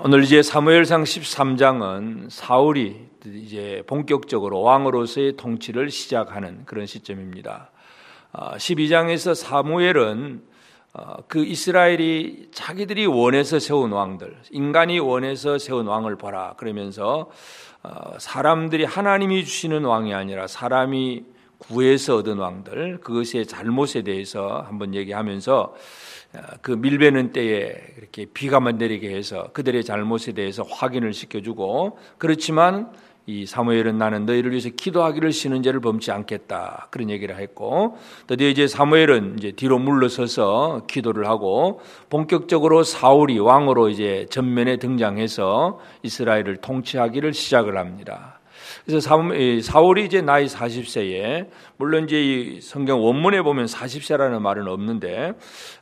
오늘 이제 사무엘상 13장은 사울이 이제 본격적으로 왕으로서의 통치를 시작하는 그런 시점입니다. 12장에서 사무엘은 그 이스라엘이 자기들이 원해서 세운 왕들, 인간이 원해서 세운 왕을 봐라 그러면서 사람들이 하나님이 주시는 왕이 아니라 사람이 구해서 얻은 왕들, 그것의 잘못에 대해서 한번 얘기하면서 그 밀베는 때에 이렇게 비가만 내리게 해서 그들의 잘못에 대해서 확인을 시켜주고, 그렇지만 이 사무엘은 나는 너희를 위해서 기도하기를 쉬는 죄를 범치 않겠다 그런 얘기를 했고, 드디어 이제 사무엘은 이제 뒤로 물러서서 기도를 하고 본격적으로 사울이 왕으로 이제 전면에 등장해서 이스라엘을 통치하기를 시작을 합니다. 그래서 사울이 이제 나이 40세에, 물론 이제 이 성경 원문에 보면 40세라는 말은 없는데,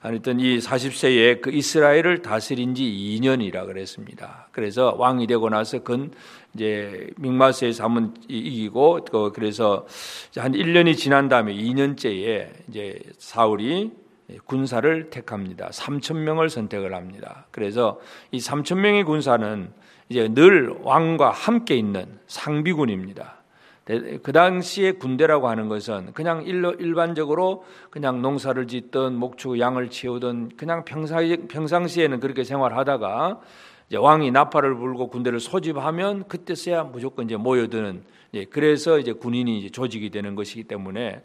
하여튼 이 40세에 그 이스라엘을 다스린 지 2년이라 그랬습니다. 그래서 왕이 되고 나서 이제 mikmas에서 한번 이기고, 그래서 한 1년이 지난 다음에 2년째에 이제 사울이 군사를 택합니다. 3,000명을 선택을 합니다. 그래서 이 3,000명의 군사는 이제 늘 왕과 함께 있는 상비군입니다. 그 당시에 군대라고 하는 것은 그냥 일반적으로 그냥 농사를 짓든 목축 양을 치우든 그냥 평상시에는 그렇게 생활하다가 이제 왕이 나팔을 불고 군대를 소집하면 그때서야 무조건 이제 모여드는, 그래서 이제 군인이 이제 조직이 되는 것이기 때문에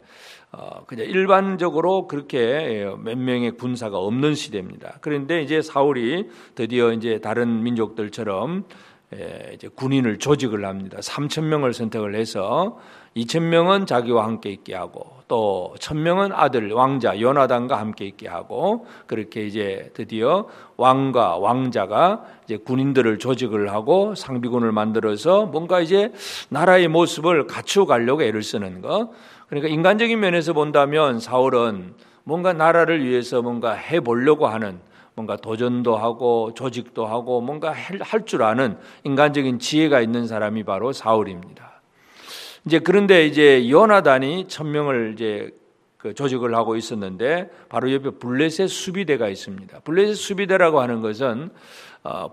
그냥 일반적으로 그렇게 몇 명의 군사가 없는 시대입니다. 그런데 이제 사울이 드디어 이제 다른 민족들처럼 이제 군인을 조직을 합니다. 3,000명을 선택을 해서 2,000명은 자기와 함께 있게 하고, 또 1,000명은 아들 왕자 요나단과 함께 있게 하고, 그렇게 이제 드디어 왕과 왕자가 이제 군인들을 조직을 하고 상비군을 만들어서 뭔가 이제 나라의 모습을 갖추어 가려고 애를 쓰는 거. 그러니까 인간적인 면에서 본다면 사울은 뭔가 나라를 위해서 뭔가 해보려고 하는, 뭔가 도전도 하고 조직도 하고 뭔가 할 줄 아는 인간적인 지혜가 있는 사람이 바로 사울입니다. 이제 그런데 이제 요나단이 1,000명을 이제 그 조직을 하고 있었는데, 바로 옆에 블레셋 수비대가 있습니다. 블레셋 수비대라고 하는 것은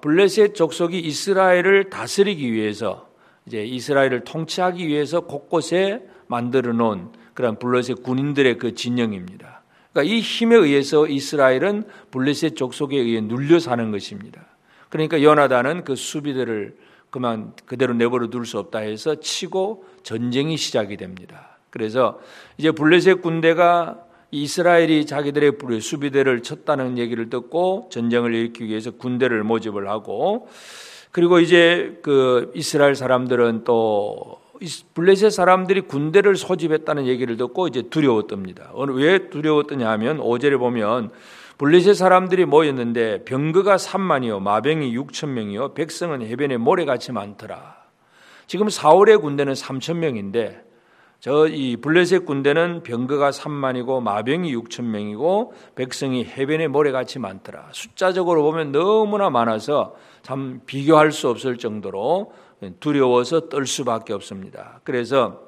블레셋 족속이 이스라엘을 다스리기 위해서, 이제 이스라엘을 통치하기 위해서 곳곳에 만들어 놓은 그런 블레셋 군인들의 그 진영입니다. 그러니까 이 힘에 의해서 이스라엘은 블레셋 족속에 의해 눌려 사는 것입니다. 그러니까 요나단은 그 수비대를 그만 그대로 내버려 둘 수 없다 해서 치고 전쟁이 시작이 됩니다. 그래서 이제 블레셋 군대가 이스라엘이 자기들의 수비대를 쳤다는 얘기를 듣고 전쟁을 일으키기 위해서 군대를 모집을 하고, 그리고 이제 그 이스라엘 사람들은 또 블레셋 사람들이 군대를 소집했다는 얘기를 듣고 이제 두려웠답니다. 왜 두려웠더냐 하면 5절에 보면 블레셋 사람들이 모였는데 병거가 3만이요 마병이 6,000명이요 백성은 해변에 모래같이 많더라. 지금 사울의 군대는 3,000명인데 이 블레셋 군대는 병거가 3만이고 마병이 6,000명이고 백성이 해변에 모래같이 많더라. 숫자적으로 보면 너무나 많아서 참 비교할 수 없을 정도로 두려워서 떨 수밖에 없습니다. 그래서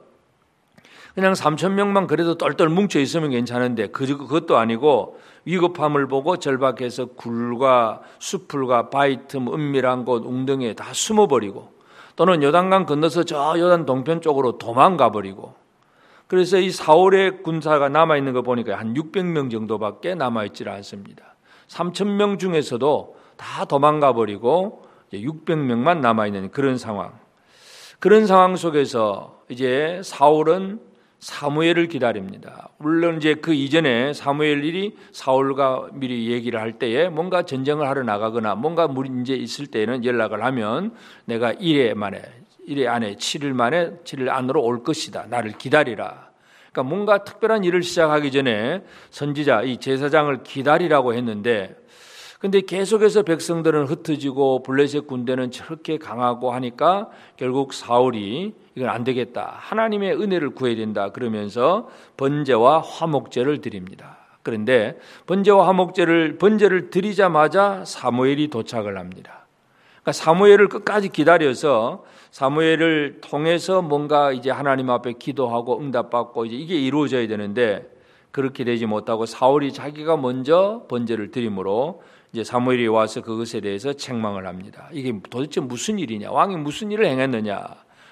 그냥 3,000명만 그래도 똘똘 뭉쳐 있으면 괜찮은데 그것도 아니고 위급함을 보고 절박해서 굴과 수풀과 바위 틈 은밀한 곳 웅덩이에 다 숨어버리고, 또는 요단강 건너서 저 요단 동편 쪽으로 도망가버리고, 그래서 이 사울의 군사가 남아있는 거 보니까 한 600명 정도밖에 남아있지 않습니다. 3,000명 중에서도 다 도망가버리고 600명만 남아있는 그런 상황. 그런 상황 속에서 이제 사울은 사무엘을 기다립니다. 물론 이제 그 이전에 사무엘이 사울과 미리 얘기를 할 때에 뭔가 전쟁을 하러 나가거나 뭔가 문제 있을 때에는 연락을 하면 내가 1회 안에 7일 안으로 올 것이다. 나를 기다리라. 그러니까 뭔가 특별한 일을 시작하기 전에 선지자, 이 제사장을 기다리라고 했는데, 근데 계속해서 백성들은 흩어지고 블레셋 군대는 저렇게 강하고 하니까 결국 사울이 이건 안 되겠다, 하나님의 은혜를 구해야 된다 그러면서 번제와 화목제를 드립니다. 그런데 번제와 번제를 드리자마자 사무엘이 도착을 합니다. 그러니까 사무엘을 끝까지 기다려서 사무엘을 통해서 뭔가 이제 하나님 앞에 기도하고 응답받고 이제 이게 이루어져야 되는데, 그렇게 되지 못하고 사울이 자기가 먼저 번제를 드림으로 이제 사무엘이 와서 그것에 대해서 책망을 합니다. 이게 도대체 무슨 일이냐? 왕이 무슨 일을 행했느냐?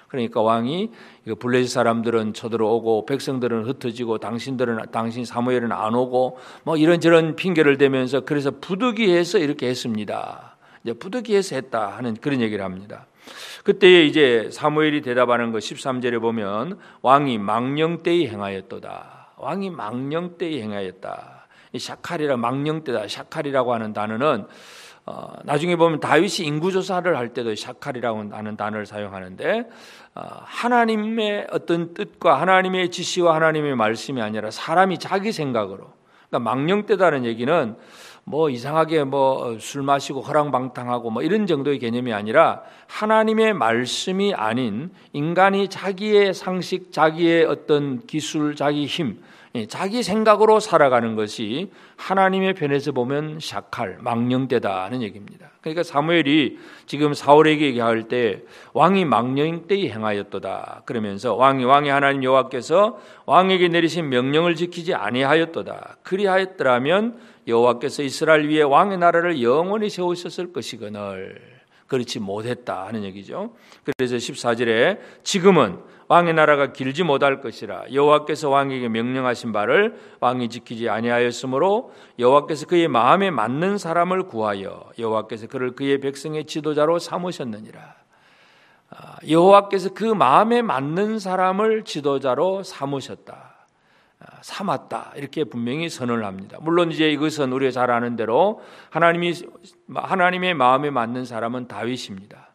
그러니까 왕이 블레셋 사람들은 쳐들어오고 백성들은 흩어지고 당신 사무엘은 안 오고 뭐 이런저런 핑계를 대면서 그래서 부득이해서 이렇게 했습니다. 이제 부득이해서 했다 하는 그런 얘기를 합니다. 그때 이제 사무엘이 대답하는 거 13절에 보면 왕이 망령되이 행하였도다. 왕이 망령되이 행하였다. 이 샤칼이라 망령되다. 샤칼이라고 하는 단어는 나중에 보면 다윗이 인구조사를 할 때도 샤칼이라고 하는 단어를 사용하는데 하나님의 어떤 뜻과 하나님의 지시와 하나님의 말씀이 아니라 사람이 자기 생각으로, 그러니까 망령되다는 얘기는 뭐 이상하게 뭐 술 마시고 허랑방탕하고 뭐 이런 정도의 개념이 아니라 하나님의 말씀이 아닌 인간이 자기의 상식, 자기의 어떤 기술, 자기 힘, 자기 생각으로 살아가는 것이 하나님의 편에서 보면 샤칼, 망령되다는 얘기입니다. 그러니까 사무엘이 지금 사울에게 얘기할 때 왕이 망령되이 행하였도다 그러면서 왕이 하나님 여호와께서 왕에게 내리신 명령을 지키지 아니하였도다. 그리하였더라면 여호와께서 이스라엘 위에 왕의 나라를 영원히 세우셨을 것이거늘 그렇지 못했다 하는 얘기죠. 그래서 14절에 지금은 왕의 나라가 길지 못할 것이라 여호와께서 왕에게 명령하신 바를 왕이 지키지 아니하였으므로 여호와께서 그의 마음에 맞는 사람을 구하여 여호와께서 그를 그의 백성의 지도자로 삼으셨느니라. 여호와께서 그 마음에 맞는 사람을 지도자로 삼았다. 이렇게 분명히 선언을 합니다. 물론 이제 이것은 우리가 잘 아는 대로 하나님의 마음에 맞는 사람은 다윗입니다.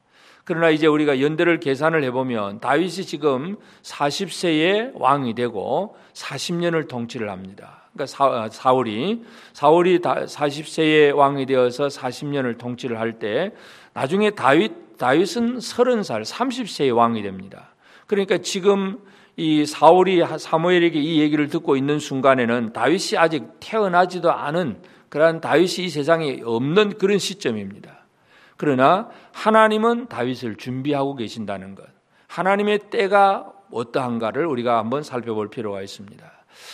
그러나 이제 우리가 연대를 계산을 해보면 다윗이 지금 40세에 왕이 되고 40년을 통치를 합니다. 그러니까 사울이 40세에 왕이 되어서 40년을 통치를 할 때 나중에 다윗은 30살 30세에 왕이 됩니다. 그러니까 지금 이 사울이 사무엘에게 이 얘기를 듣고 있는 순간에는 다윗이 아직 태어나지도 않은 그러한 다윗이 이 세상에 없는 그런 시점입니다. 그러나 하나님은 다윗을 준비하고 계신다는 것, 하나님의 때가 어떠한가를 우리가 한번 살펴볼 필요가 있습니다.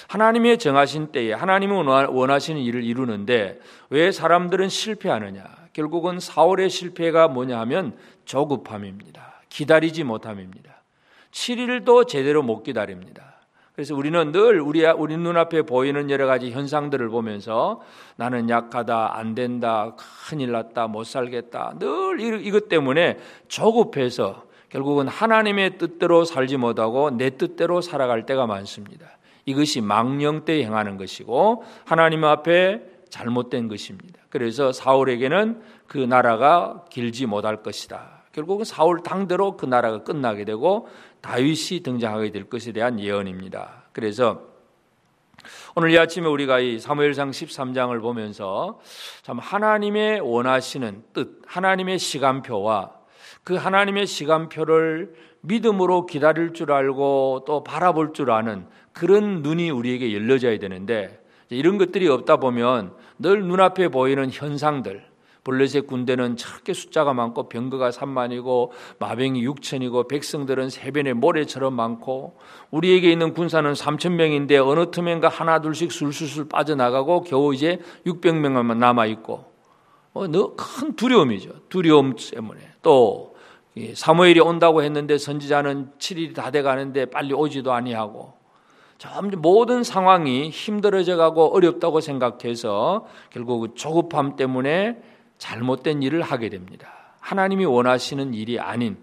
하나님의 정하신 때에 하나님은 원하시는 일을 이루는데 왜 사람들은 실패하느냐? 결국은 사울의 실패가 뭐냐 하면 조급함입니다. 기다리지 못함입니다. 7일도 제대로 못 기다립니다. 그래서 우리는 늘 우리 눈앞에 보이는 여러 가지 현상들을 보면서 나는 약하다, 안 된다, 큰일 났다, 못 살겠다, 늘 이것 때문에 조급해서 결국은 하나님의 뜻대로 살지 못하고 내 뜻대로 살아갈 때가 많습니다. 이것이 망령되이 행하는 것이고 하나님 앞에 잘못된 것입니다. 그래서 사울에게는 그 나라가 길지 못할 것이다. 결국은 사울 당대로 그 나라가 끝나게 되고 다윗이 등장하게 될 것에 대한 예언입니다. 그래서 오늘 이 아침에 우리가 이 사무엘상 13장을 보면서 참 하나님의 원하시는 뜻, 하나님의 시간표와 그 하나님의 시간표를 믿음으로 기다릴 줄 알고 또 바라볼 줄 아는 그런 눈이 우리에게 열려져야 되는데 이런 것들이 없다 보면 늘 눈앞에 보이는 현상들, 블레셋 군대는 저렇게 숫자가 많고 병거가 3만이고 마병이 6천이고 백성들은 세변의 모래처럼 많고 우리에게 있는 군사는 3,000명인데 어느 틈엔가 하나 둘씩 술술술 빠져나가고 겨우 이제 600명만 남아있고 큰 두려움이죠. 두려움 때문에 또 사무엘이 온다고 했는데 선지자는 7일이 다 돼가는데 빨리 오지도 아니하고 점점 모든 상황이 힘들어져 가고 어렵다고 생각해서 결국 조급함 때문에 잘못된 일을 하게 됩니다. 하나님이 원하시는 일이 아닌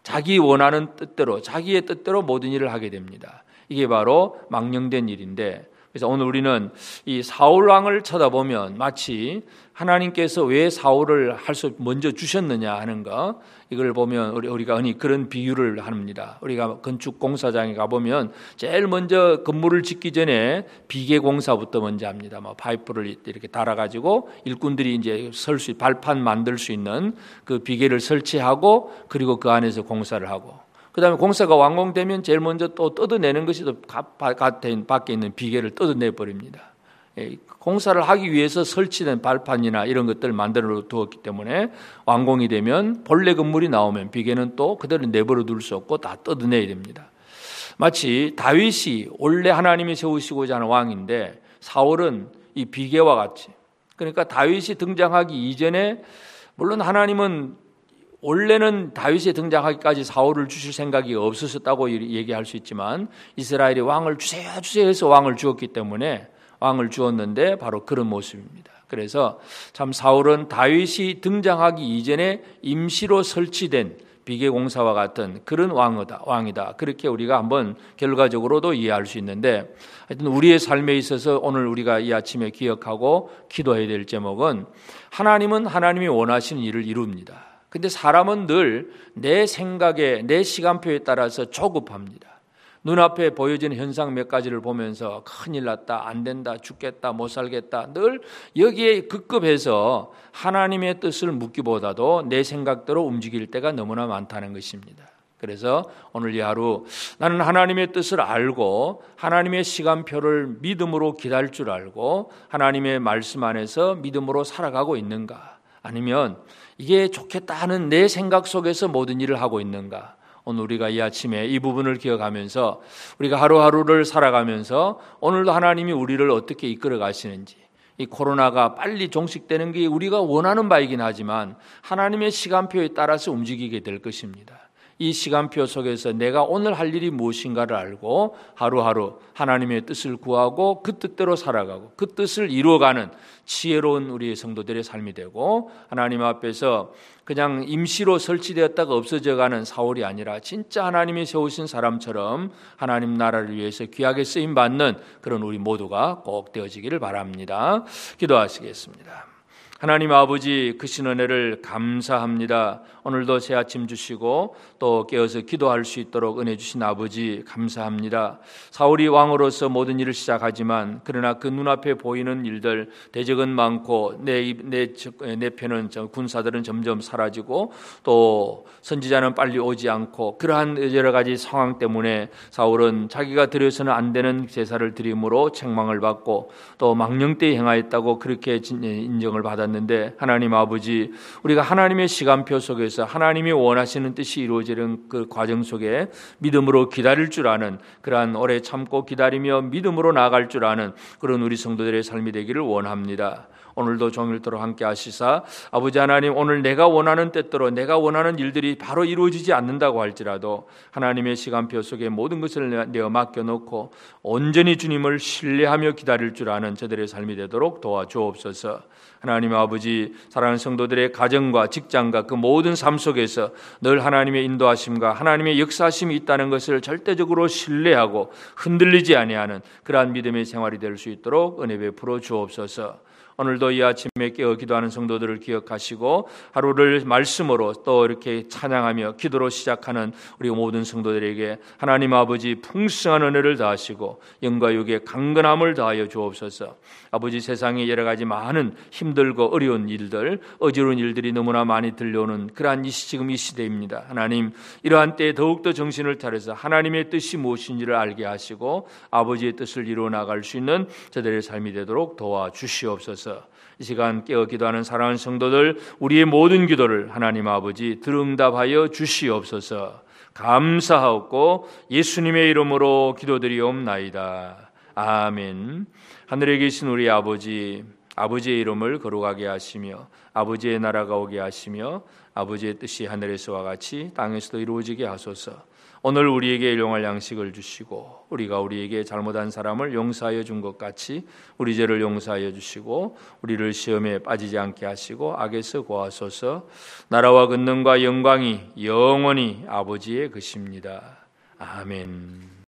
자기 원하는 뜻대로 자기의 뜻대로 모든 일을 하게 됩니다. 이게 바로 망령된 일인데 그래서 오늘 우리는 이 사울 왕을 쳐다보면 마치 하나님께서 왜 사울을 먼저 주셨느냐 하는 거 이걸 보면 우리가 그런 비유를 합니다. 우리가 건축 공사장에 가보면 제일 먼저 건물을 짓기 전에 비계 공사부터 먼저 합니다. 파이프를 이렇게 달아가지고 일꾼들이 이제 발판 만들 수 있는 그 비계를 설치하고 그리고 그 안에서 공사를 하고 그 다음에 공사가 완공되면 제일 먼저 또 뜯어내는 것이 또 밖에 있는 비계를 뜯어내버립니다. 공사를 하기 위해서 설치된 발판이나 이런 것들을 만들어 두었기 때문에 완공이 되면 본래 건물이 나오면 비계는 또 그대로 내버려 둘 수 없고 다 뜯어내야 됩니다. 마치 다윗이 원래 하나님이 세우시고자 하는 왕인데 사울은 이 비계와 같이 그러니까 다윗이 등장하기 이전에 물론 하나님은 원래는 다윗이 등장하기까지 사울을 주실 생각이 없으셨다고 얘기할 수 있지만 이스라엘이 왕을 주세요 해서 왕을 주었기 때문에 왕을 주었는데 바로 그런 모습입니다. 그래서 참 사울은 다윗이 등장하기 이전에 임시로 설치된 비계공사와 같은 그런 왕이다. 그렇게 우리가 한번 결과적으로도 이해할 수 있는데 하여튼 우리의 삶에 있어서 오늘 우리가 이 아침에 기억하고 기도해야 될 제목은 하나님은 하나님이 원하시는 일을 이룹니다. 근데 사람은 늘 내 생각에 내 시간표에 따라서 조급합니다. 눈앞에 보여지는 현상 몇 가지를 보면서 큰일 났다, 안 된다, 죽겠다, 못 살겠다 늘 여기에 급급해서 하나님의 뜻을 묻기보다도 내 생각대로 움직일 때가 너무나 많다는 것입니다. 그래서 오늘 이 하루 나는 하나님의 뜻을 알고 하나님의 시간표를 믿음으로 기다릴 줄 알고 하나님의 말씀 안에서 믿음으로 살아가고 있는가, 아니면 이게 좋겠다 하는 내 생각 속에서 모든 일을 하고 있는가. 오늘 우리가 이 아침에 이 부분을 기억하면서 우리가 하루하루를 살아가면서 오늘도 하나님이 우리를 어떻게 이끌어 가시는지, 이 코로나가 빨리 종식되는 게 우리가 원하는 바이긴 하지만 하나님의 시간표에 따라서 움직이게 될 것입니다. 이 시간표 속에서 내가 오늘 할 일이 무엇인가를 알고 하루하루 하나님의 뜻을 구하고 그 뜻대로 살아가고 그 뜻을 이루어가는 지혜로운 우리의 성도들의 삶이 되고, 하나님 앞에서 그냥 임시로 설치되었다가 없어져가는 사울이 아니라 진짜 하나님이 세우신 사람처럼 하나님 나라를 위해서 귀하게 쓰임받는 그런 우리 모두가 꼭 되어지기를 바랍니다. 기도하시겠습니다. 하나님 아버지, 크신 은혜를 감사합니다. 오늘도 새 아침 주시고 또 깨어서 기도할 수 있도록 은혜 주신 아버지 감사합니다. 사울이 왕으로서 모든 일을 시작하지만 그러나 그 눈앞에 보이는 일들, 대적은 많고 내 편은 군사들은 점점 사라지고 또 선지자는 빨리 오지 않고 그러한 여러 가지 상황 때문에 사울은 자기가 드려서는 안 되는 제사를 드림으로 책망을 받고 또 망령되이 행하였다고 그렇게 인정을 받았는데, 하나님 아버지, 우리가 하나님의 시간표 속에서 하나님이 원하시는 뜻이 이루어지는 그 과정 속에 믿음으로 기다릴 줄 아는, 그러한 오래 참고 기다리며 믿음으로 나아갈 줄 아는 그런 우리 성도들의 삶이 되기를 원합니다. 오늘도 종일토록 함께 하시사 아버지 하나님, 오늘 내가 원하는 때대로 내가 원하는 일들이 바로 이루어지지 않는다고 할지라도 하나님의 시간표 속에 모든 것을 내어 맡겨놓고 온전히 주님을 신뢰하며 기다릴 줄 아는 저들의 삶이 되도록 도와주옵소서. 하나님 아버지, 사랑하는 성도들의 가정과 직장과 그 모든 삶 속에서 늘 하나님의 인도하심과 하나님의 역사하심이 있다는 것을 절대적으로 신뢰하고 흔들리지 아니하는 그러한 믿음의 생활이 될 수 있도록 은혜 베풀어 주옵소서. 오늘도 이 아침에 깨어 기도하는 성도들을 기억하시고 하루를 말씀으로 또 이렇게 찬양하며 기도로 시작하는 우리 모든 성도들에게 하나님 아버지 풍성한 은혜를 다하시고 영과 육의 강건함을 다하여 주옵소서. 아버지, 세상에 여러 가지 많은 힘들고 어려운 일들, 어지러운 일들이 너무나 많이 들려오는 그러한 지금 이 시대입니다. 하나님, 이러한 때에 더욱더 정신을 차려서 하나님의 뜻이 무엇인지를 알게 하시고 아버지의 뜻을 이루어 나갈 수 있는 저들의 삶이 되도록 도와주시옵소서. 이 시간 깨어 기도하는 사랑하는 성도들, 우리의 모든 기도를 하나님 아버지 들응답하여 주시옵소서. 감사하옵고 예수님의 이름으로 기도드리옵나이다. 아멘. 하늘에 계신 우리 아버지, 아버지의 이름을 거룩하게 하시며 아버지의 나라가 오게 하시며 아버지의 뜻이 하늘에서와 같이 땅에서도 이루어지게 하소서. 오늘 우리에게 일용할 양식을 주시고 우리가 우리에게 잘못한 사람을 용서하여 준 것 같이 우리 죄를 용서하여 주시고 우리를 시험에 빠지지 않게 하시고 악에서 구하소서. 나라와 권능과 영광이 영원히 아버지의 것입니다. 아멘.